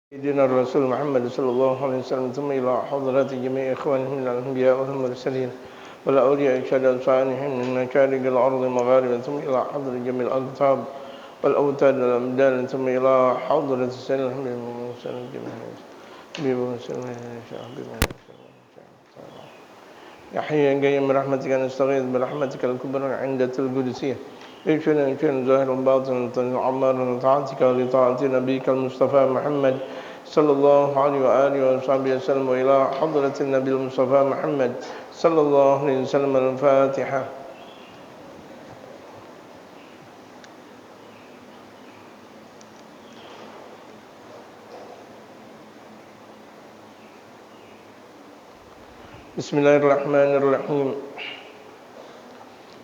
سيدنا الرسول محمد صلى الله عليه وسلم ثم إلى حضرات جميع إخوانهم من الأنبياء والمرسلين والأولياء الشهداء الصالحين من مشارق الأرض مغاربا ثم إلى حضرة جميع الأقطاب والأوتاد والأمداد ثم إلى حضرة سيدنا محمد وسلم يا حي يا قيوم برحمتك نستغيث برحمتك الكبرى عند القدسية اكفنا ظاهر باطن عمار طاعتك ولطاعة نبيك المصطفى محمد صلى الله عليه وآله وصحبه وسلم وإلى حضرة النبي المصطفى محمد صلى الله عليه وسلم. الفاتحة. بسم الله الرحمن الرحيم.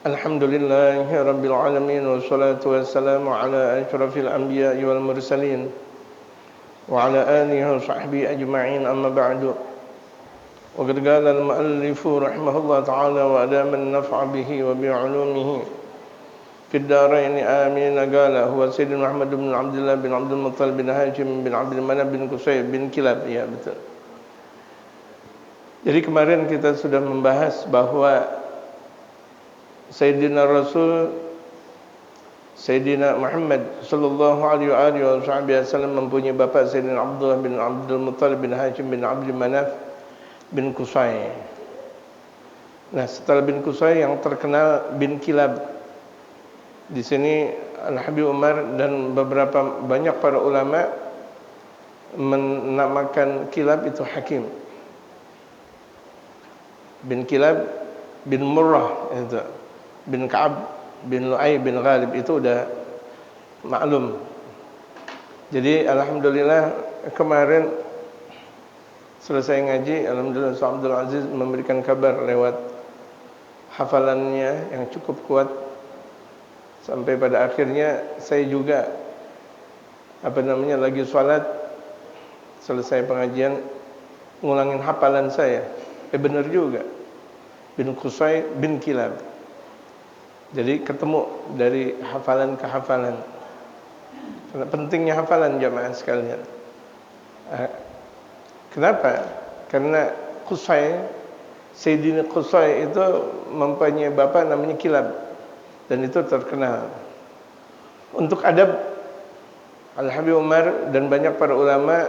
الحمد لله رب العالمين والصلاة والسلام على أشرف الأنبياء والمرسلين وعلى آله وصحبه أجمعين. أما بعد، وقد قال المؤلف رحمه الله تعالى وأدام النفع به وبعلومه في الدارين آمين. قال هو سيدنا محمد بن عبد الله بن عبد المطلب بن هاشم بن عبد المنaf bin Qusay bin Kilab. Ya, betul. Jadi kemarin kita sudah membahas bahwa Sayyidina Rasul Sayyidina Muhammad sallallahu alaihi wasallam mempunyai bapa Sayyidina Abdullah bin Abdul Muttalib bin Hashim bin Abdul Manaf bin Qusay. Nah, setelah bin Qusay yang terkenal bin Kilab. Di sini Al-Habib Umar dan beberapa banyak para ulama menamakan Kilab itu Hakim. Bin Kilab bin Murrah itu, bin Ka'ab bin Lu'ay bin Ghalib itu udah maklum. Jadi alhamdulillah kemarin selesai ngaji, alhamdulillah Ustaz Abdul Aziz memberikan kabar lewat hafalannya yang cukup kuat, sampai pada akhirnya saya juga lagi sholat selesai pengajian ngulangin hafalan saya. Benar juga, bin Qusay bin Kilab. Jadi ketemu dari hafalan ke hafalan. Karena pentingnya hafalan jamaah sekalian. Kenapa? Karena Qusay, Sayyidina Qusay itu mempunyai bapa namanya Kilab, dan itu terkenal. Untuk adab, Al-Habib Umar dan banyak para ulama,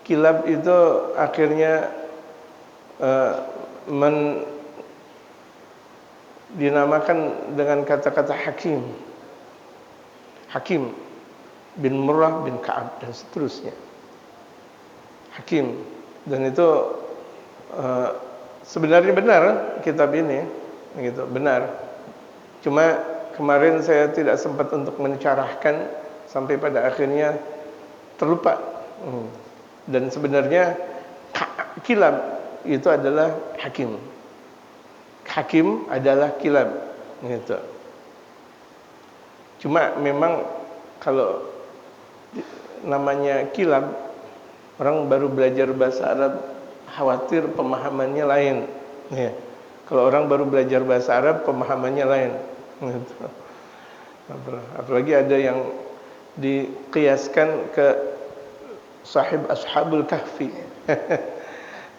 Kilab itu akhirnya dinamakan dengan kata-kata Hakim. Hakim bin Murrah bin Ka'ab dan seterusnya. Hakim. Dan itu sebenarnya benar kitab ini, gitu, benar. Cuma kemarin saya tidak sempat untuk mencerahkan sampai pada akhirnya terlupa. Dan sebenarnya Kilab itu adalah Hakim. Hakim adalah Kilab, gitu. Cuma memang kalau namanya Kilab, orang baru belajar bahasa Arab khawatir pemahamannya lain, ya. Kalau orang baru belajar bahasa Arab pemahamannya lain, gitu. Apalagi ada yang dikiaskan ke sahib Ashabul Kahfi.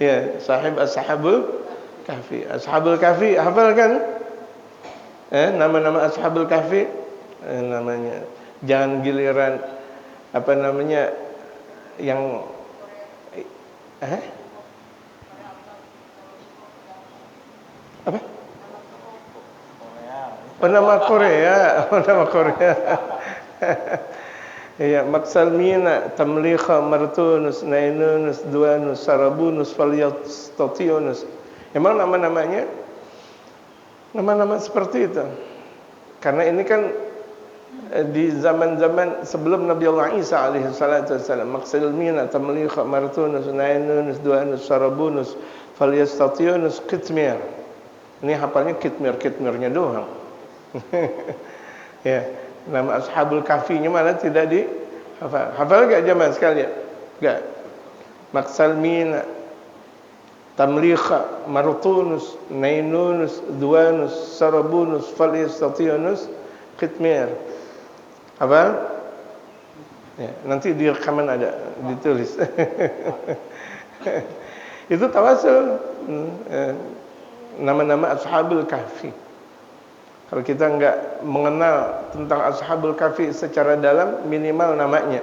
Ya, sahib Ashabul Kahfi. Ashabul Kahfi hafal kan? Nama-nama Ashabul Kahfi namanya. Jangan giliran yang apa? Nama Korea. Nama Korea. Ya, Maksalmina, Tamlikha, Martunus, Nainunus, Duanus, Sarabunus, Falyastationus. Emang nama-namanya nama-nama seperti itu. Karena ini kan di zaman-zaman sebelum Nabi Allah Isa alaihi salatu wassalam. Maksalmina, Tamlikha, Martunus, Nainunus, Duanus, Sarabunus, Falyastationus, Kitmir. Ini hafalnya kitmirnya doang. Ya. Nama Ashabul Kahfi-nya mana tidak dihafal. Hafal enggak jamaah sekalian? Enggak. Maksalmina, Tamlikha, Martunus, Nainunus, Duanus, Sarabunus, Falyastationus, Kitmir. Hafal? Ya, nanti di rekaman ada ditulis. Itu tawasul. Nama-nama Ashabul Kahfi. Kalau kita enggak mengenal tentang Ashabul Kahfi secara dalam, minimal namanya.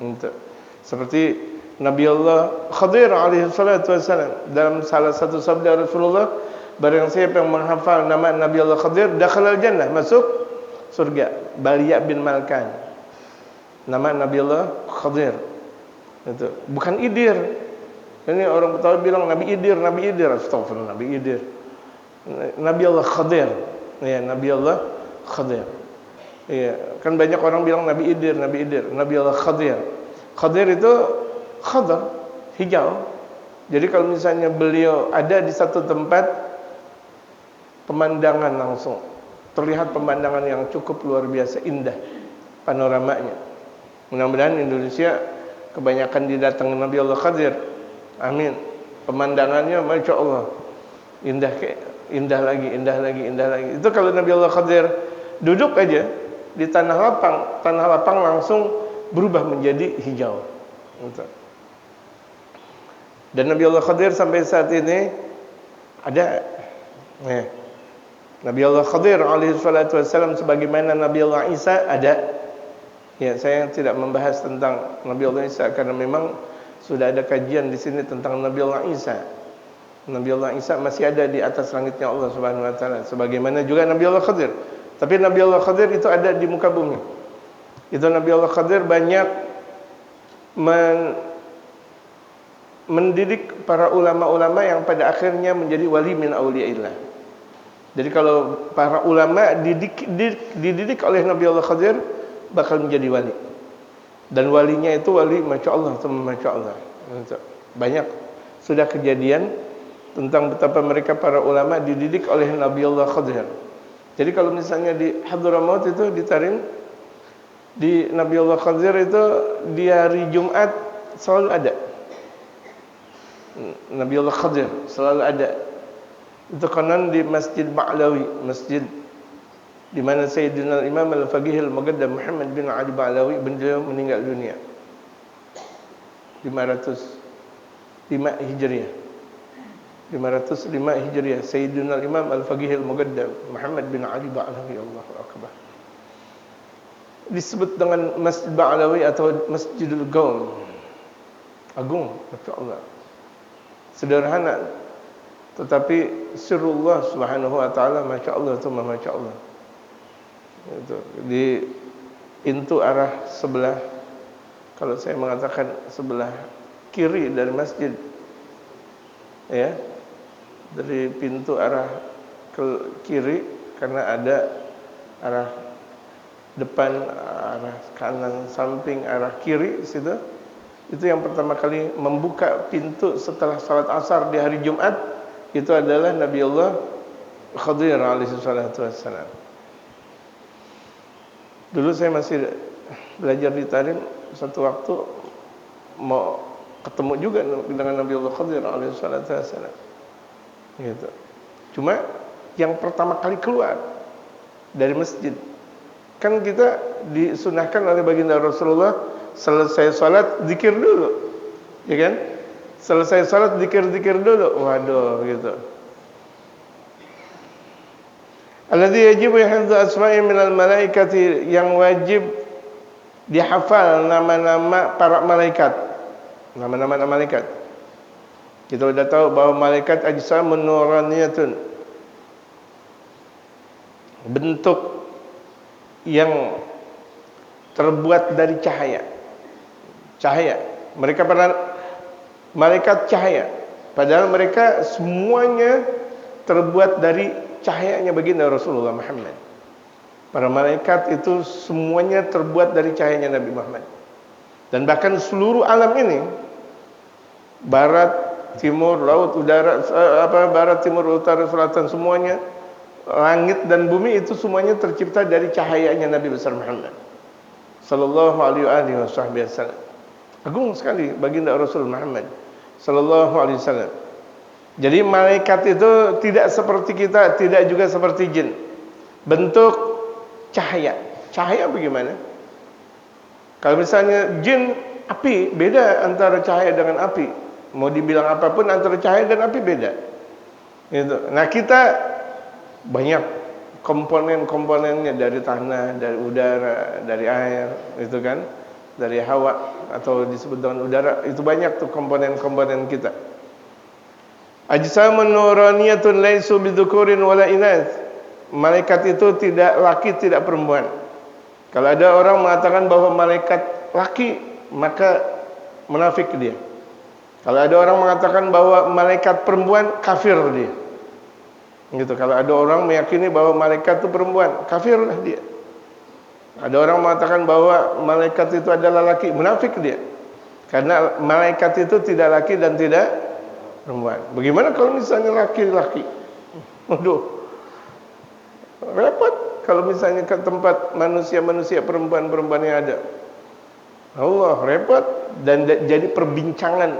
Untuk seperti Nabi Allah Khadir alaihi salatu wassalam, dalam salah satu sabda Rasulullah, barang siapa yang menghafal nama Nabi Allah Khadir, dakhalal jannah, masuk surga. Baliya bin Malkan, nama Nabi Allah Khadir. Itu bukan Idir. Ini orang Betawi bilang Nabi Idir, Nabi Idir. Astagfirullah, Nabi Idir. Nabi Allah Khadir. Ya, Nabi Allah Khadir. Ya, kan banyak orang bilang Nabi Idir, Nabi Idir. Nabi Allah Khadir. Khadir itu khadar, hijau. Jadi kalau misalnya beliau ada di satu tempat, pemandangan langsung terlihat pemandangan yang cukup luar biasa indah panoramanya. Mudah-mudahan Indonesia kebanyakan didatangi Nabi Allah Khadir. Amin. Pemandangannya Masya Allah indah, indah lagi, indah lagi, indah lagi. Itu kalau Nabi Allah Khadir duduk aja di tanah lapang langsung berubah menjadi hijau. Dan Nabi Allah Khadir sampai saat ini ada. Nabi Allah Khadir alaihi salatu wassalam sebagaimana Nabi Allah Isa ada. Ya, saya tidak membahas tentang Nabi Allah Isa karena memang sudah ada kajian di sini tentang Nabi Allah Isa. Nabi Allah Isa masih ada di atas langitnya Allah Subhanahu wa taala, sebagaimana juga Nabi Allah Khadir. Tapi Nabi Allah Khadir itu ada di muka bumi. Itu Nabi Allah Khadir banyak mendidik para ulama-ulama yang pada akhirnya menjadi wali min auliyaillah. Jadi kalau para ulama dididik oleh Nabi Allah Khadir, bakal menjadi wali. Dan walinya itu wali Masya Allah, Masya Allah. Banyak sudah kejadian tentang betapa mereka para ulama dididik oleh Nabi Allah Khadir. Jadi kalau misalnya di Hadramaut itu ditarim, di Nabi Allah Khadir itu di hari Jumat selalu ada. Nabi Allah Khadir selalu ada. Itu konon di Masjid Ba'lawi, masjid di mana Sayyidina Imam Al-Faqih Al-Muqaddam Muhammad bin Ali Ba'lawi beliau meninggal dunia 505 Hijriah. 505 Hijriah Sayyidina Imam Al-Faqih Al-Muqaddam Muhammad bin Ali Ba'lawi, Allahu Akbar. Disebut dengan Masjid Ba'lawi atau Masjidul Qaum. Agung, masya-Allah. Sederhana tetapi sirrullah Subhanahu wa taala, masya-Allah, masya-Allah. Itu di pintu arah sebelah, kalau saya mengatakan sebelah kiri dari masjid, ya, dari pintu arah ke kiri, karena ada arah depan, arah kanan, samping, arah kiri situ. Itu yang pertama kali membuka pintu setelah salat asar di hari Jumat, itu adalah Nabi Allah Khadir alaihi salatu wassalam. Dulu saya masih belajar di Tarim, satu waktu mau ketemu juga dengan Nabi Allah Khadir alaihi salatu wassalam. Gitu. Cuma yang pertama kali keluar dari masjid, kan kita disunahkan oleh baginda Rasulullah selesai salat zikir dulu, ya kan? Selesai salat zikir-zikir dulu. Waduh, gitu. Alladzi yajibu hifdzu asma'i minal malaikati, yang wajib dihafal nama-nama para malaikat. Nama-nama malaikat. Kita sudah tahu bahwa malaikat ajsamun nuraniyatun, bentuk yang terbuat dari cahaya. Cahaya. Mereka pernah malaikat cahaya, padahal mereka semuanya terbuat dari cahayanya baginda Rasulullah Muhammad. Para malaikat itu semuanya terbuat dari cahayanya Nabi Muhammad. Dan bahkan seluruh alam ini, barat, timur, laut, udara, barat, timur, utara, selatan, semuanya, langit dan bumi itu semuanya tercipta dari cahayanya Nabi besar Muhammad sallallahu alaihi wasallam. Agung sekali baginda Rasul Muhammad sallallahu alaihi wasallam. Jadi malaikat itu tidak seperti kita, tidak juga seperti jin. Bentuk cahaya. Cahaya bagaimana? Kalau misalnya jin, api, beda antara cahaya dengan api. Mau dibilang apapun antara cahaya dan api beda. Gitu. Nah kita banyak komponen-komponennya, dari tanah, dari udara, dari air, itu kan, dari hawa atau disebut dengan udara. Itu banyak tuh komponen-komponen kita. Ajsamun nuraniyatun laisu bidzukurin wala inath. Malaikat itu tidak laki, tidak perempuan. Kalau ada orang mengatakan bahwa malaikat laki, maka munafik dia. Kalau ada orang mengatakan bahwa malaikat perempuan, kafir dia. Gitu. Kalau ada orang meyakini bahwa malaikat itu perempuan, kafirlah dia. Ada orang mengatakan bahwa malaikat itu adalah laki, munafik dia. Karena malaikat itu tidak laki dan tidak perempuan. Bagaimana kalau misalnya laki-laki? Waduh, repot kalau misalnya ke tempat manusia-manusia, perempuan-perempuan yang ada. Allah, repot. Dan jadi perbincangan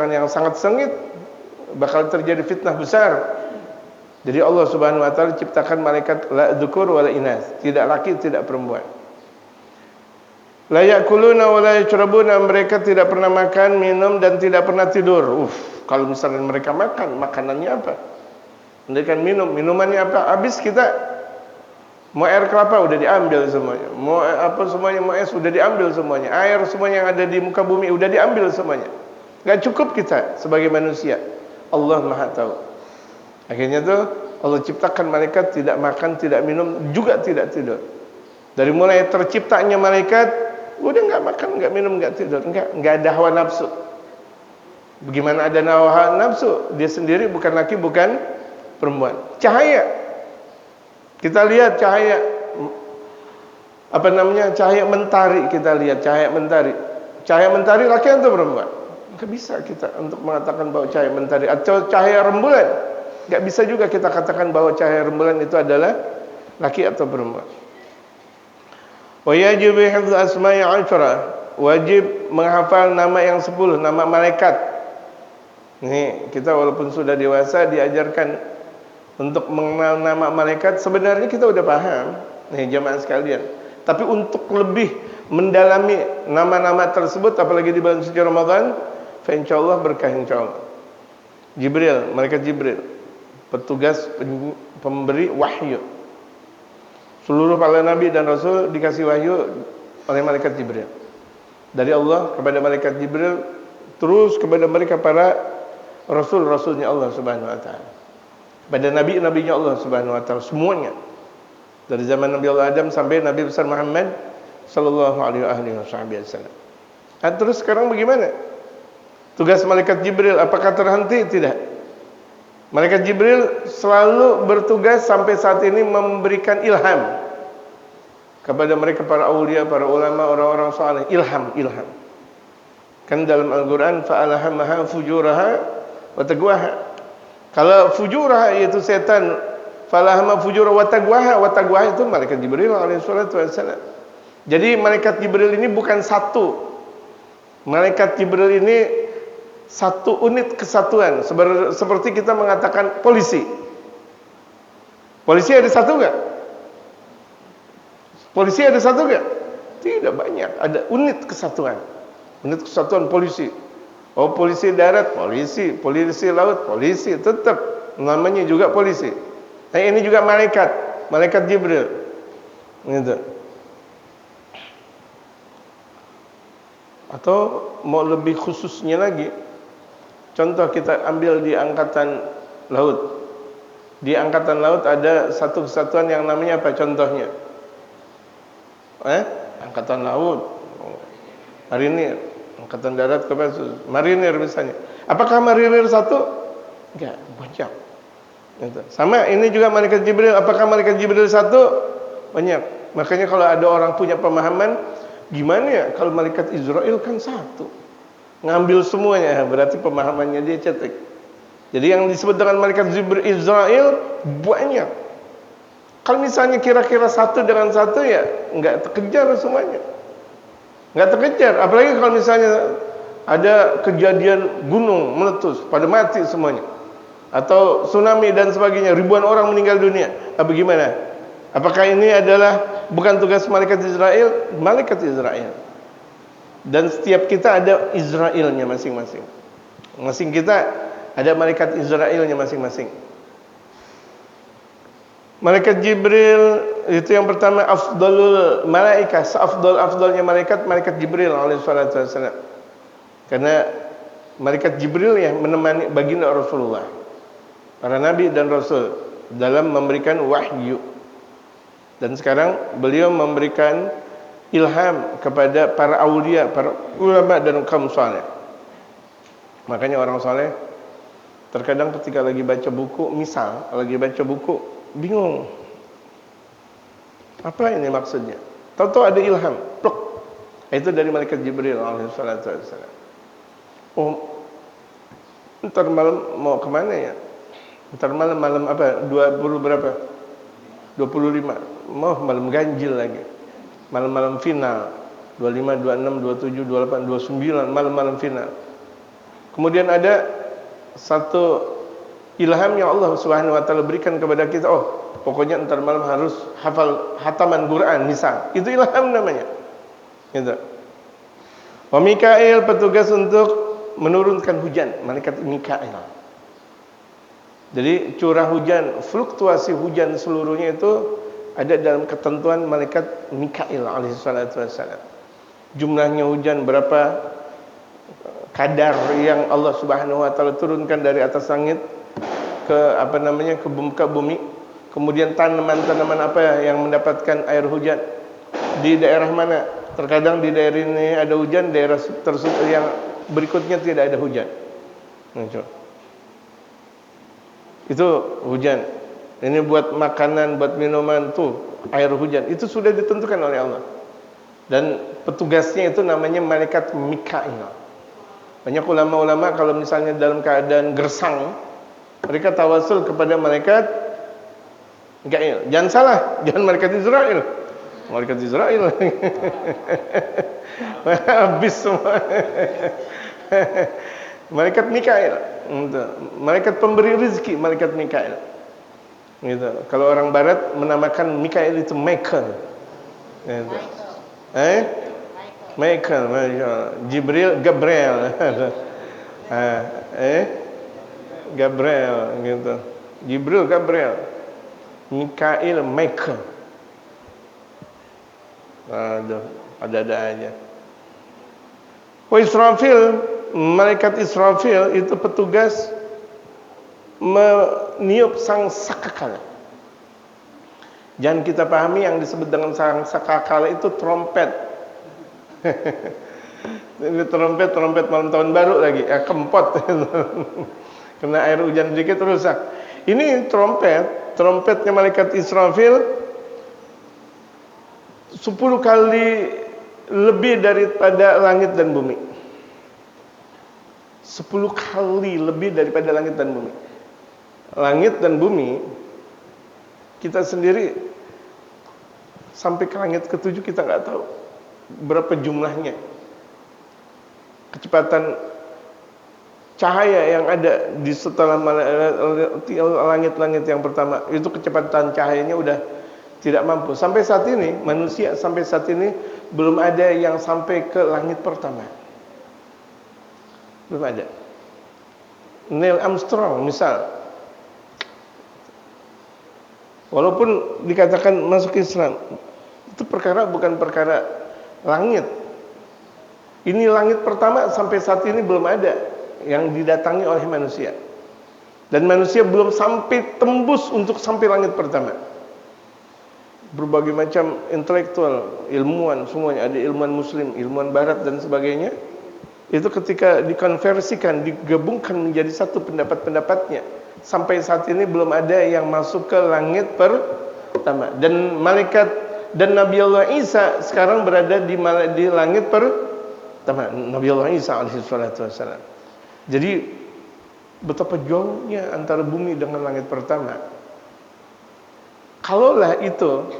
yang sangat sengit. Bakal terjadi fitnah besar. Jadi Allah Subhanahu wa taala ciptakan malaikat la dzukur wala inas, tidak laki, tidak perempuan. La yakuluna wala yashrabuna, mereka tidak pernah makan, minum dan tidak pernah tidur. Kalau misalnya mereka makan, makanannya apa? Mereka minum, minumannya apa? Habis kita mau air kelapa udah diambil semuanya. Mau apa semuanya, mau es udah diambil semuanya. Air semuanya yang ada di muka bumi udah diambil semuanya. Enggak cukup kita sebagai manusia. Allah Maha tahu. Akhirnya tuh Allah ciptakan malaikat tidak makan, tidak minum, juga tidak tidur. Dari mulai terciptanya malaikat, udah enggak makan, enggak minum, enggak tidur, enggak ada hawa nafsu. Bagaimana ada hawa nafsu? Dia sendiri bukan laki, bukan perempuan. Cahaya. Kita lihat cahaya, apa namanya? Cahaya mentari, kita lihat cahaya mentari. Cahaya mentari laki atau perempuan? Enggak bisa kita untuk mengatakan bahwa cahaya mentari atau cahaya rembulan. Enggak bisa juga kita katakan bahwa cahaya rembulan itu adalah laki atau perempuan. Wa yajibu hifdz asma'i 'ashra. Wajib menghafal nama yang 10, nama malaikat. Ini kita walaupun sudah dewasa diajarkan untuk mengenal nama malaikat. Sebenarnya kita udah paham, nih jamaah sekalian. Tapi untuk lebih mendalami nama-nama tersebut, apalagi di bulan suci Ramadan, fa insyaallah berkah insyaallah. Jibril, malaikat Jibril, petugas pemberi wahyu. Seluruh para nabi dan rasul dikasih wahyu oleh malaikat Jibril. Dari Allah kepada malaikat Jibril, terus kepada mereka para rasul-rasulnya Allah Subhanahu wa taala. Pada nabi-nabinya Allah Subhanahu wa taala semuanya. Dari zaman Nabi Allah Adam sampai Nabi besar Muhammad sallallahu alaihi wasallam. Nah, terus sekarang bagaimana? Tugas malaikat Jibril apakah terhenti? Tidak. Malaikat Jibril selalu bertugas sampai saat ini memberikan ilham kepada mereka para aulia, para ulama, orang-orang saleh. Ilham. Kan dalam Al-Qur'an fa'alhamaha fujuraha wa taqwaha. Kalau fujuraha yaitu setan, falahama fujura wa taqwaha itu malaikat Jibril alaihi salatu wassalam. Jadi malaikat Jibril ini bukan satu. Malaikat Jibril ini satu unit kesatuan, seperti kita mengatakan polisi. Polisi ada satu enggak? Polisi ada satu enggak? Tidak, banyak. Ada unit kesatuan. Unit kesatuan polisi. Oh, polisi darat, polisi laut, polisi, tetap namanya juga polisi. Nah, ini juga malaikat Jibril. Gitu. Atau mau lebih khususnya lagi, contoh kita ambil di angkatan laut. Di angkatan laut ada satu kesatuan yang namanya apa contohnya? Angkatan laut, marinir. Angkatan darat Kopassus, marinir misalnya. Apakah marinir satu? Enggak, banyak. Sama ini juga malaikat Jibril. Apakah malaikat Jibril satu? Banyak. Makanya kalau ada orang punya pemahaman, gimana ya kalau malaikat Israel kan satu, ngambil semuanya, berarti pemahamannya dia cetek. Jadi yang disebut dengan malaikat Israel banyak. Kalau misalnya kira-kira satu dengan satu, ya enggak terkejar semuanya. Enggak terkejar. Apalagi kalau misalnya ada kejadian gunung meletus, pada mati semuanya, atau tsunami dan sebagainya, ribuan orang meninggal dunia. Bagaimana? Apakah ini adalah bukan tugas malaikat Israel. Dan setiap kita ada Israelnya masing-masing. Masing kita ada malaikat Israelnya masing-masing. Malaikat Jibril itu yang pertama, afdalul malaikah, seafdal-afdalnya malaikat Jibril alaihi salatu wassalam. Karena malaikat Jibril yang menemani baginda Rasulullah, para nabi dan rasul dalam memberikan wahyu. Dan sekarang beliau memberikan ilham kepada para aulia, para ulama dan kaum saleh. Makanya orang saleh terkadang ketika lagi baca buku, misal lagi baca buku bingung, apa ini maksudnya? Tahu-tahu ada ilham, plok. Itu dari malaikat Jibril alaihi salatu wassalam. Oh, ntar malam mau kemana ya? Ntar malam apa? 20 berapa? 25. Mau malam ganjil lagi. Malam-malam final. 25, 26, 27, 28, 29, malam-malam final. Kemudian ada satu ilham yang Allah Subhanahu wa taala berikan kepada kita. Oh, pokoknya ntar malam harus hafal hataman Quran misal. Itu ilham namanya. Gitu. Wa Mikail, petugas untuk menurunkan hujan, malaikat Mikail. Jadi curah hujan, fluktuasi hujan seluruhnya itu ada dalam ketentuan malaikat Mikail alaihi salatu wassalam. Jumlahnya hujan berapa, kadar yang Allah Subhanahu wa taala turunkan dari atas langit ke ke bumi. Kemudian tanaman-tanaman apa yang mendapatkan air hujan di daerah mana. Terkadang di daerah ini ada hujan, daerah tersebut yang berikutnya tidak ada hujan. Itu hujan. Ini buat makanan, buat minuman, tuh air hujan. Itu sudah ditentukan oleh Allah. Dan petugasnya itu namanya malaikat Mikail. Banyak ulama-ulama kalau misalnya dalam keadaan gersang, mereka tawasul kepada malaikat Mikail. Jangan salah, jangan malaikat Israel. Malaikat Israel habis semua. Malaikat Mikail, malaikat pemberi rezeki, malaikat Mikail. Gitu. Kalau orang barat menamakan Mikail itu Michael. Gitu. Michael, Jibril, Gabriel. Gabriel gitu. Jibril, Gabriel. Mikail, Michael. Aduh, ada-ada aja. Israfil, malaikat Israfil itu petugas meniup sang sakakala. Jangan kita pahami yang disebut dengan sang sakakala itu trompet. Ini trompet malam tahun baru lagi, kempot. Kena air hujan sedikit rusak. Ini trompetnya malaikat Israfil 10 kali lebih daripada langit dan bumi. 10 kali lebih daripada langit dan bumi. Langit dan bumi, kita sendiri sampai ke langit ke-7 kita nggak tahu berapa jumlahnya. Kecepatan cahaya yang ada di setelah langit-langit yang pertama, itu kecepatan cahayanya udah tidak mampu. Sampai saat ini, manusia sampai saat ini belum ada yang sampai ke langit pertama. Belum ada. Neil Armstrong misal, walaupun dikatakan masuk Islam, itu perkara bukan perkara langit. Ini langit pertama sampai saat ini belum ada yang didatangi oleh manusia. Dan manusia belum sampai tembus untuk sampai langit pertama. Berbagai macam intelektual, ilmuwan, semuanya ada, ilmuwan muslim, ilmuwan barat dan sebagainya. Itu ketika dikonversikan, digabungkan menjadi satu pendapat-pendapatnya. Sampai saat ini belum ada yang masuk ke langit pertama. Dan malaikat dan Nabi Allah Isa sekarang berada di langit pertama. Nabi Allah Isa alaihi salatu wassalam. Jadi betapa jauhnya antara bumi dengan langit pertama. Kalaulah itu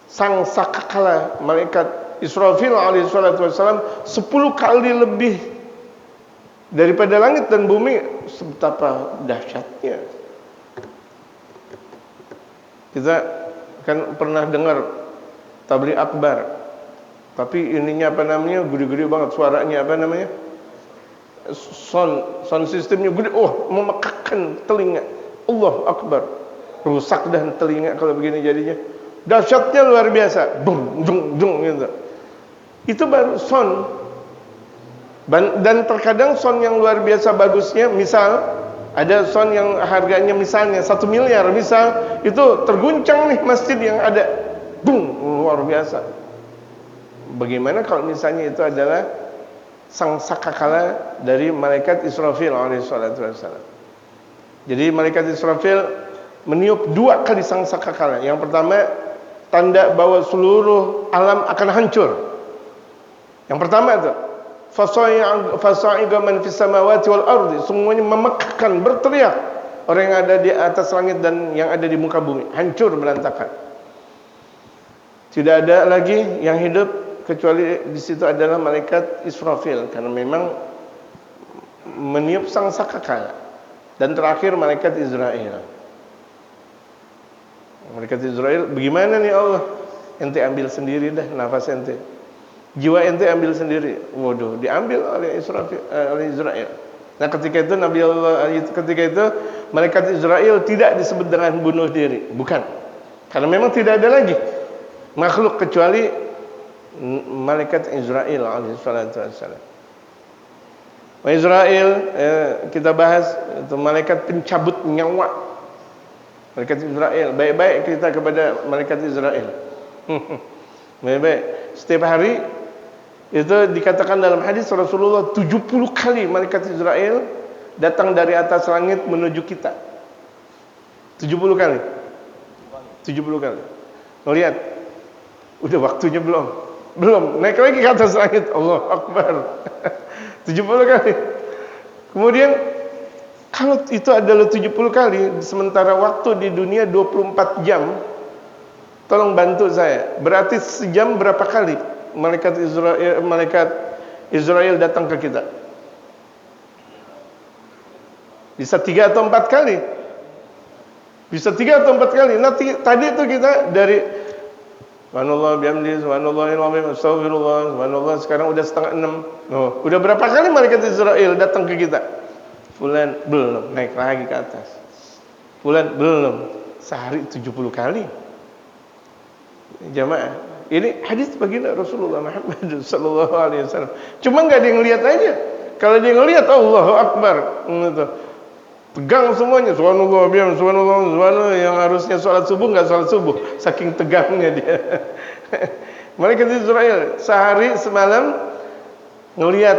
sang sakakala malaikat Israfil alaihi salatu wassalam 10 kali lebih daripada langit dan bumi, betapa dahsyatnya. Kita kan pernah dengar tabligh akbar. Tapi ininya apa namanya? Gede-gede banget suaranya, apa namanya? Sound sistemnya gede. Oh, memekakkan telinga. Allah Akbar. Rusak dah telinga kalau begini jadinya. Dahsyatnya luar biasa. Bung dung dung gitu. Itu baru sound. Dan terkadang sound yang luar biasa bagusnya, misal ada sound yang harganya misalnya 1 miliar, misal itu terguncang nih masjid yang ada. Bung, luar biasa. Bagaimana kalau misalnya itu adalah sang sakakala dari malaikat Israfil alaihissalatu wassalam. Jadi malaikat Israfil meniup 2 kali sang sakakala. Yang pertama, tanda bahwa seluruh alam akan hancur. Yang pertama itu, fasa'iqa man fis samawati wal ardi, semuanya memekakkan, berteriak. Orang yang ada di atas langit dan yang ada di muka bumi, hancur berantakan. Tidak ada lagi yang hidup kecuali di situ adalah malaikat Israfil, karena memang meniup sang sakakala. Dan terakhir malaikat Israel. Malaikat Israel, bagaimana nih Allah? Ente ambil sendiri dah nafas ente. Jiwa ente ambil sendiri. Waduh, diambil oleh Israel. Nah, ketika itu ketika itu malaikat Israel tidak disebut dengan bunuh diri, bukan. Karena memang tidak ada lagi makhluk kecuali malaikat Israel alaihissalatu wassalam. Wa Israel, kita bahas itu malaikat pencabut nyawa. Malaikat Israel, baik-baik kita kepada malaikat Israel. Baik-baik. Setiap hari itu dikatakan dalam hadis Rasulullah 70 kali malaikat Israel datang dari atas langit menuju kita. 70 kali. 70 kali. Lihat, udah waktunya belum? Belum, naik lagi ke atas langit. Allah Akbar. 70 kali. Kemudian kalau itu adalah 70 kali, sementara waktu di dunia 24 jam, tolong bantu saya. Berarti sejam berapa kali malaikat Israel datang ke kita? Bisa 3 atau 4 kali. Bisa 3 atau 4 kali. Nah, tadi itu kita dari subhanallah bihamdihi subhanallahil azim astagfirullah subhanallah, sekarang udah 5:30. Oh, udah berapa kali malaikat Israel datang ke kita? Fulan belum, naik lagi ke atas. Fulan belum, sehari 70 kali. Jamaah, ini hadis baginda Rasulullah Muhammad sallallahu alaihi wasallam. Cuma enggak ada yang lihat aja. Kalau dia ngelihat, Allahu Akbar, gitu. Tegang semuanya, subhanallah bihamdihi subhanallah, yang harusnya sholat subuh enggak sholat subuh, saking tegangnya dia. Malaikat Israel sehari semalam ngelihat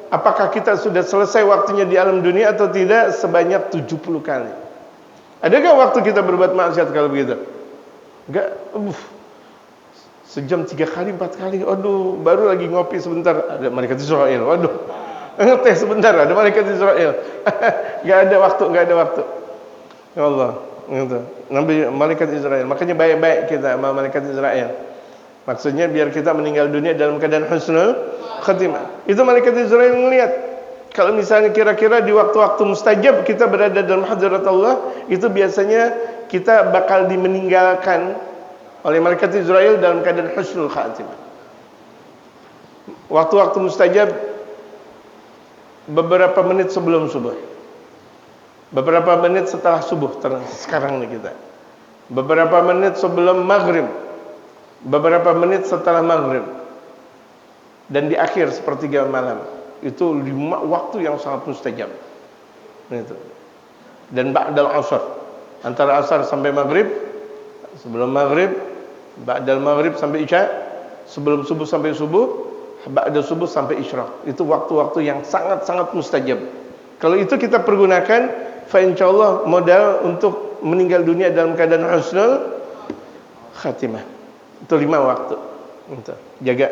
apakah kita sudah selesai waktunya di alam dunia atau tidak sebanyak 70 kali. Adakah waktu kita berbuat maksiat kalau begitu? Enggak. Sejam 3 kali 4 kali. Aduh, baru lagi ngopi sebentar ada malaikat Israel. Waduh. Ngeteh sebentar ada malaikat Israel. Enggak ada waktu. Ya Allah, gitu. Nabi malaikat Israel. Makanya baik-baik kita sama malaikat Israel. Maksudnya biar kita meninggal dunia dalam keadaan husnul khatimah. Itu malaikat Israel melihat. Kalau misalnya kira-kira di waktu-waktu mustajab kita berada dalam hadirat Allah, itu biasanya kita bakal dimeninggalkan oleh malaikat Israel dalam keadaan husnul khatimah. Waktu-waktu mustajab beberapa menit sebelum subuh, beberapa menit setelah subuh, sekarang nih kita, beberapa menit sebelum maghrib, beberapa menit setelah maghrib, dan di akhir sepertiga malam. Itu 5 waktu yang sangat mustajab. Itu. Dan ba'dal asar, antara asar sampai maghrib, sebelum maghrib, ba'dal maghrib sampai isya, sebelum subuh sampai subuh, ba'da subuh sampai isyraq. Itu waktu-waktu yang sangat-sangat mustajab. Kalau itu kita pergunakan, fa insyaallah modal untuk meninggal dunia dalam keadaan husnul khatimah. Itu 5 waktu. Itu. Jaga.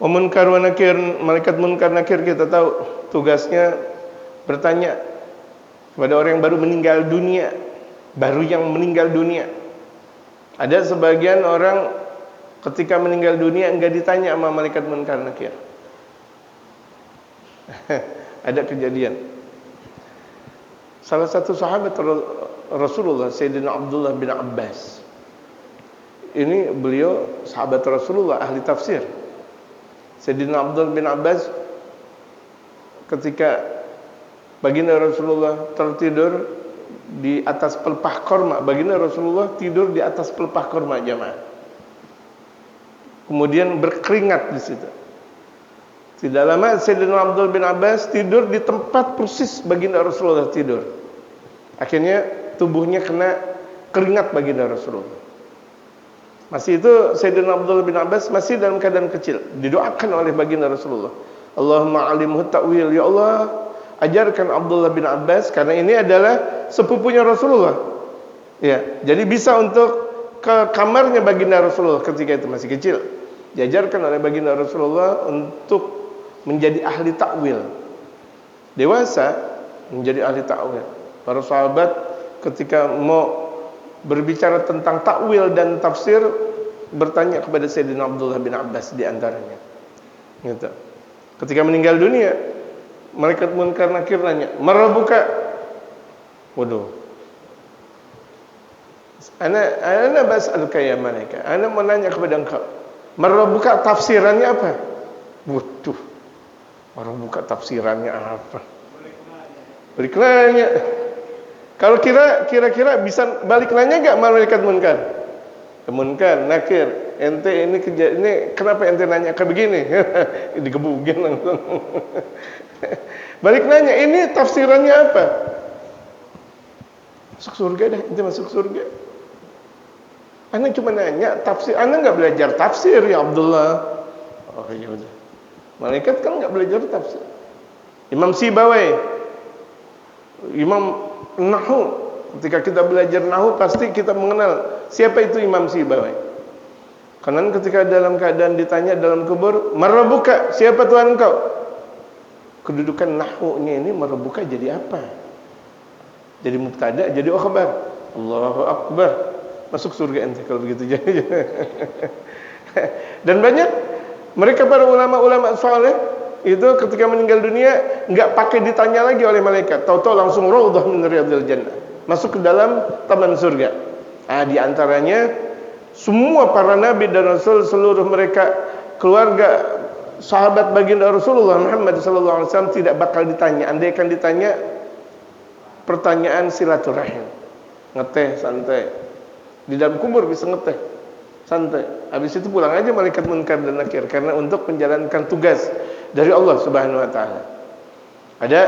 Munkar wa nakir, malaikat munkar nakir kita tahu tugasnya bertanya kepada orang yang baru meninggal dunia, baru yang meninggal dunia. Ada sebagian orang ketika meninggal dunia enggak ditanya sama malaikat munkar nakir. Ada kejadian. Salah satu sahabat Rasulullah, Sayyidina Abdullah bin Abbas. Ini beliau sahabat Rasulullah, ahli tafsir. Sayyidina Abdullah bin Abbas ketika baginda Rasulullah tertidur di atas pelepah korma, baginda Rasulullah tidur di atas pelepah korma jamaah. Kemudian berkeringat di situ. Tidak lama Sayyidina Abdullah bin Abbas tidur di tempat persis baginda Rasulullah tidur. Akhirnya tubuhnya kena keringat baginda Rasulullah. Masih itu Sayyidina Abdullah bin Abbas masih dalam keadaan kecil. Didoakan oleh baginda Rasulullah, Allahumma alimhu ta'wil, ya Allah ajarkan Abdullah bin Abbas, karena ini adalah sepupunya Rasulullah. Ya, jadi bisa untuk ke kamarnya baginda Rasulullah ketika itu masih kecil. Diajarkan oleh baginda Rasulullah untuk menjadi ahli takwil. Dewasa menjadi ahli takwil. Para sahabat ketika mau berbicara tentang takwil dan tafsir bertanya kepada Sayyidina Abdullah bin Abbas di antaranya. Gitu. Ketika meninggal dunia, malaikat munkar nakir nanya, "Marabuka?" Waduh. Ana bas'aluka ya malaikat. Ana mau nanya kepada engkau. Marabuka tafsirannya apa? Waduh. Marabuka tafsirannya apa? Balik nanya. Kalau kira-kira bisa balik nanya enggak malaikat munkar? Munkar, nakir, ente ini kenapa ente nanya kayak begini? Digebugin langsung. Balik nanya, ini tafsirannya apa? Masuk surga dah, ente masuk surga. Ana cuma nanya tafsir, ana enggak belajar tafsir ya Abdullah. Oh iya udah. Malaikat kan enggak belajar tafsir. Imam Sibawai, Imam Nahu, ketika kita belajar Nahu pasti kita mengenal siapa itu Imam Sibawai. Karena ketika dalam keadaan ditanya dalam kubur, "Marabuka?" Siapa Tuhan engkau? Kedudukan Nahu-nya ini marabuka jadi apa? Jadi mubtada, jadi khabar. Allahu Akbar. Masuk surga ente kalau begitu jadi. Dan banyak mereka para ulama-ulama saleh itu ketika meninggal dunia enggak pakai ditanya lagi oleh malaikat, tahu-tahu langsung raudhah min riyadil jannah, masuk ke dalam taman surga. Di antaranya semua para nabi dan rasul, seluruh mereka keluarga sahabat baginda Rasulullah Muhammad sallallahu alaihi wasallam tidak bakal ditanya. Andai kan ditanya pertanyaan silaturahim, ngeteh santai di dalam kubur bisa ngeteh santai. Habis itu pulang aja malaikat munkar dan nakir, karena untuk menjalankan tugas dari Allah Subhanahu wa taala. Ada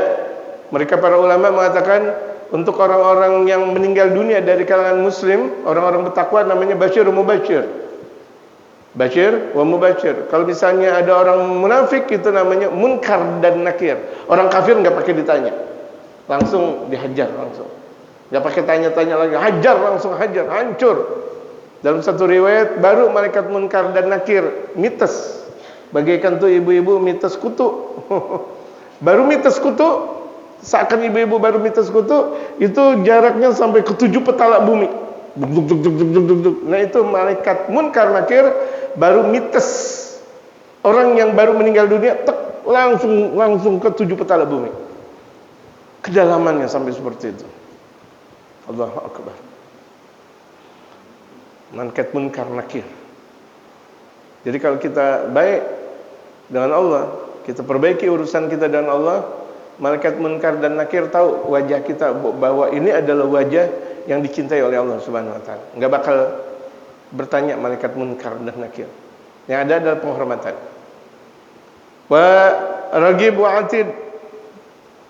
mereka para ulama mengatakan untuk orang-orang yang meninggal dunia dari kalangan muslim, orang-orang bertakwa namanya Bashir wa Mubashir. Bashir wa Mubashir. Kalau misalnya ada orang munafik itu namanya Munkar dan Nakir. Orang kafir enggak pakai ditanya. Langsung dihajar langsung. Enggak pakai tanya-tanya lagi, hajar langsung, hajar, hancur. Dalam satu riwayat baru malaikat Munkar dan Nakir mites. Bagaikan tuh ibu-ibu mites kutu. Baru mites kutu, seakan ibu-ibu baru mites kutu, itu jaraknya sampai ke 7 petala bumi. Duk, duk, duk, duk, duk, duk, duk. Nah itu malaikat Munkar Nakir baru mites. Orang yang baru meninggal dunia langsung ke 7 petala bumi. Kedalamannya sampai seperti itu. Allahu Akbar. Malaikat Munkar Nakir. Jadi kalau kita baik dengan Allah, kita perbaiki urusan kita dengan Allah, malaikat Munkar dan Nakir tahu wajah kita bahwa ini adalah wajah yang dicintai oleh Allah Subhanahu wa taala. Enggak bakal bertanya malaikat Munkar dan Nakir. Yang ada adalah penghormatan. Wa ragib wa atid,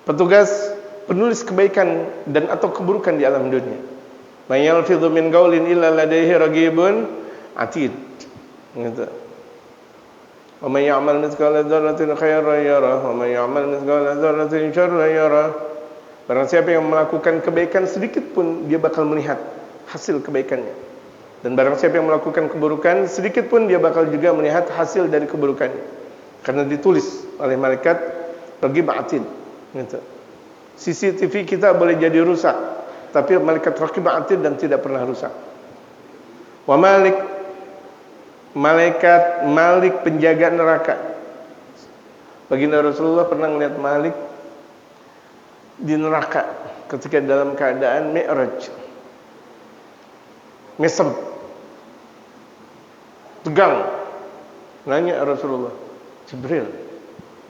petugas penulis kebaikan dan atau keburukan di alam dunia. May yalfidhu min qaulin illa ladaihi ragibun atid. Gitu. Wa may ya'mal mithqala dzarratin khairan yarah wa may ya'mal mithqala dzarratin syarran yarah. Barang siapa yang melakukan kebaikan sedikit pun dia bakal melihat hasil kebaikannya. Dan barang siapa yang melakukan keburukan sedikit pun dia bakal juga melihat hasil dari keburukannya. Karena ditulis oleh malaikat raqib atid. Gitu. CCTV kita boleh jadi rusak, tapi malaikat raqib atid dan tidak pernah rusak. Wa malaikat Malik penjaga neraka. Baginda Rasulullah pernah melihat Malik di neraka ketika dalam keadaan Mi'raj. Mesem, tegang. Nanya Rasulullah, Jibril,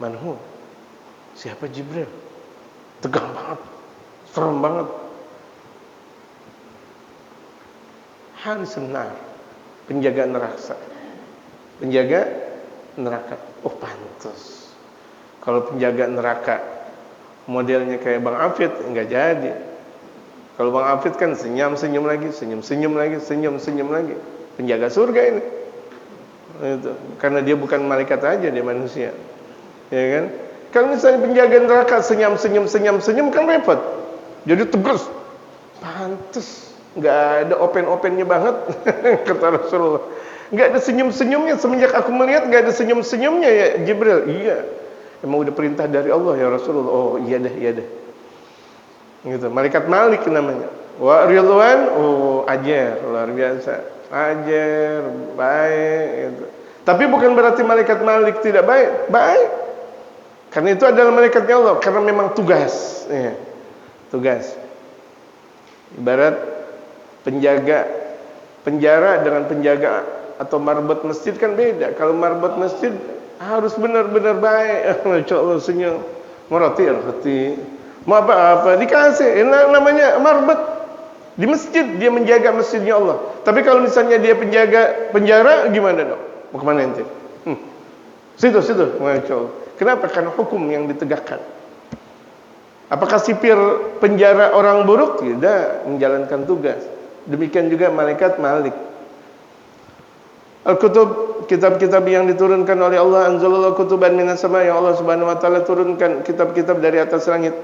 manhu? Siapa Jibril? Tegang banget, serem banget. Harisun nar, penjaga neraka. Penjaga neraka. Oh, pantas. Kalau penjaga neraka modelnya kayak Bang Afid, enggak jadi. Kalau Bang Afid kan senyum-senyum lagi, senyum-senyum lagi, senyum-senyum lagi. Penjaga surga ini. Itu. Karena dia bukan malaikat aja, dia manusia. Ya kan? Kalau misalnya penjaga neraka senyum-senyum, senyum-senyum kan repot. Jadi tegas. Pantas. Enggak ada open-opennya banget kata Rasulullah. Enggak ada senyum-senyumnya semenjak aku melihat, enggak ada senyum-senyumnya ya Jibril. Iya. Emang udah perintah dari Allah ya Rasulullah. Oh, iya dah, iya dah. Gitu. Malaikat Malik namanya. Wa Ridwan, oh ajar, luar biasa. Ajar, baik gitu. Tapi bukan berarti malaikat Malik tidak baik. Baik. Karena itu adalah malaikatnya Allah, karena memang tugas. Ya. Tugas. Ibarat penjara dengan penjaga atau marbot masjid kan beda. Kalau marbot masjid harus benar-benar baik. Masya Allah, senyum. Meratir hati. Mau apa-apa dikasih. Namanya marbot di masjid, dia menjaga masjidnya Allah. Tapi kalau misalnya dia penjaga penjara, gimana dong? Mau kemana nanti? Situ. Masya Allah. Kenapa? Karena hukum yang ditegakkan. Apakah sipir penjara orang buruk? Tidak, menjalankan tugas. Demikian juga malaikat Malik. Al-Kutub, kitab-kitab yang diturunkan oleh Allah. Anzalallahu kutuban minas sama, yang Allah Subhanahu wa taala turunkan kitab-kitab dari atas langit.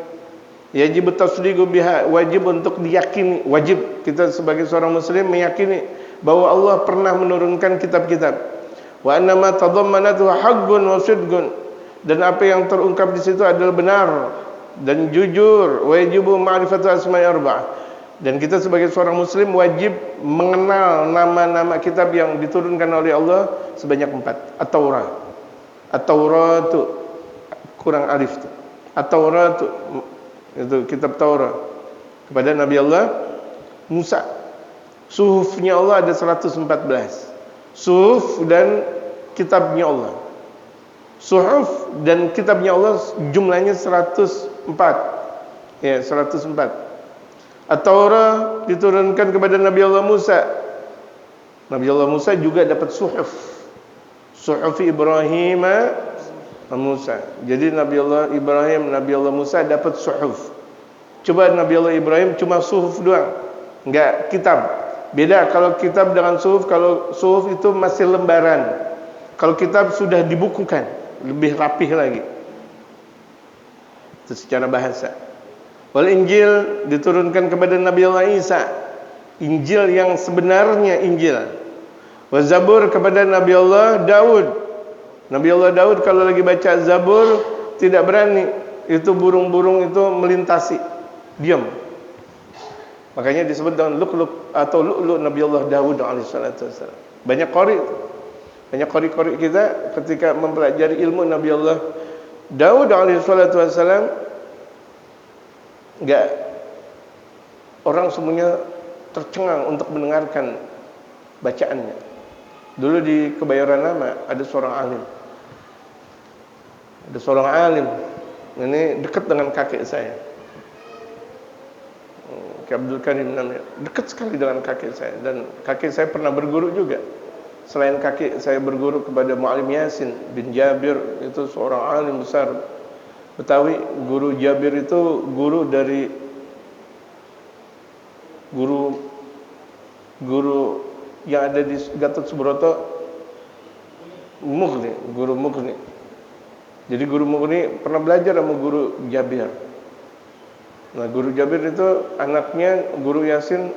Yajib tasdiqu biha, wajib untuk diyakini, wajib kita sebagai seorang muslim meyakini bahwa Allah pernah menurunkan kitab-kitab. Wa annama tadammanatu haqqun wa sidqun, dan apa yang terungkap di situ adalah benar dan jujur. Wajibu ma'rifatu asma'i arba'ah, dan kita sebagai seorang muslim wajib mengenal nama-nama kitab yang diturunkan oleh Allah sebanyak 4. At-Taurat. At-Taurat itu kurang alif itu. At-Taurat itu kitab Taurat kepada Nabi Allah Musa. Suhufnya Allah ada 114. Suhuf dan kitabnya Allah. Suhuf dan kitabnya Allah jumlahnya 104. Ya, 104. At-Taurat diturunkan kepada Nabi Allah Musa. Nabi Allah Musa juga dapat suhuf. Suhuf Ibrahim wa Musa. Jadi Nabi Allah Ibrahim, Nabi Allah Musa dapat suhuf. Coba Nabi Allah Ibrahim cuma suhuf doang, enggak kitab. Beda kalau kitab dengan suhuf. Kalau suhuf itu masih lembaran. Kalau kitab sudah dibukukan, lebih rapih lagi. Itu secara bahasa. Wal Injil diturunkan kepada Nabi Allah Isa, Injil yang sebenarnya Injil. Wa Zabur kepada Nabi Allah Daud. Nabi Allah Daud kalau lagi baca Zabur tidak berani, itu burung-burung itu melintasi, diam. Makanya disebut dengan lu'lu' atau lu'lu' Nabi Allah Daud alaihissalatu wassalam. Banyak qari kita ketika mempelajari ilmu Nabi Allah Daud alaihissalatu wassalam, enggak, orang semuanya tercengang untuk mendengarkan bacaannya. Dulu di Kebayoran Lama ada seorang alim. Ada seorang alim. Ini dekat dengan kakek saya. Ki Abdul Karim namanya. Dekat sekali dengan kakek saya, dan kakek saya pernah berguru juga. Selain kakek saya berguru kepada Mu'allim Yasin bin Jabir, itu seorang alim besar Betawi. Guru Jabir itu guru dari guru yang ada di Gatot Subroto, Mughni, guru Mughni. Jadi guru Mughni pernah belajar sama guru Jabir. Nah, guru Jabir itu anaknya guru Yasin,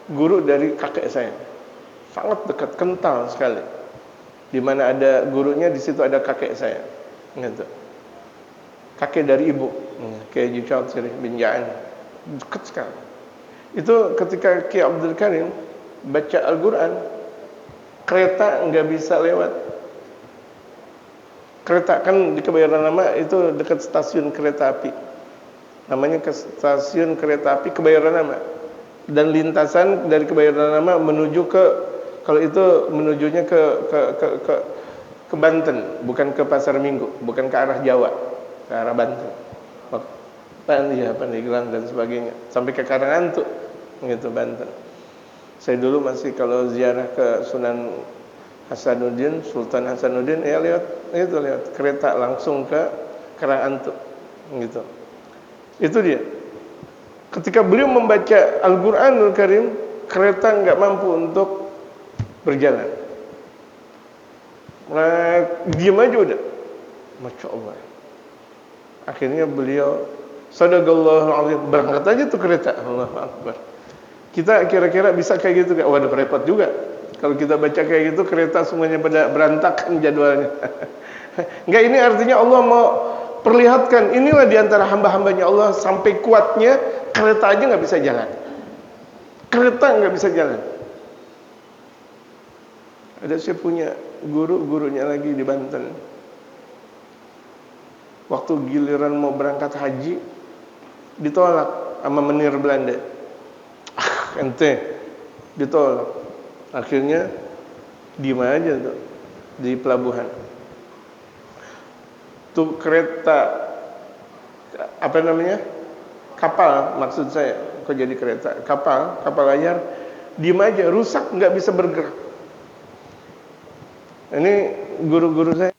guru dari kakek saya. Sangat dekat, kental sekali. Di mana ada gurunya, di situ ada kakek saya. Gitu. Kakek dari ibu, kayak Juchaud Sirih bin Ja'an, dekat sekali. Itu ketika Ki Abdul Karim baca Al-Quran, kereta enggak bisa lewat. Kereta kan di Kebayoran Lama itu dekat stasiun kereta api. Namanya ke stasiun kereta api Kebayoran Lama. Dan lintasan dari Kebayoran Lama menuju ke, kalau itu menujunya ke Banten, bukan ke Pasar Minggu, bukan ke arah Jawa, ke arah Banten. Pandeglang dan sebagainya, sampai ke Karangantu, gitu Banten. Saya dulu masih kalau ziarah ke Sunan Hasanuddin, Sultan Hasanuddin, ya lewat kereta langsung ke Karangantu, gitu. Itu dia. Ketika beliau membaca Al-Quranul Karim, kereta nggak mampu untuk berjalan. Diam aja udah. Masya Allah. Akhirnya beliau Sadaqallahul Azim, berangkat aja tuh kereta. Allahu Akbar. Kita kira-kira bisa kayak gitu gak? Waduh, repot juga. Kalau kita baca kayak gitu, kereta semuanya pada berantakan jadwalnya. Enggak, ini artinya Allah mau perlihatkan, inilah diantara hamba-hambanya Allah sampai kuatnya kereta aja nggak bisa jalan. Kereta nggak bisa jalan. Ada saya punya gurunya lagi di Banten. Waktu giliran mau berangkat haji, ditolak sama menir Belanda. Ente ditolak. Akhirnya diem aja tuh di pelabuhan. Tuh kereta, apa namanya, kapal maksud saya, kok jadi kereta, kapal layar, diem aja, rusak, nggak bisa bergerak. Ini guru-guru saya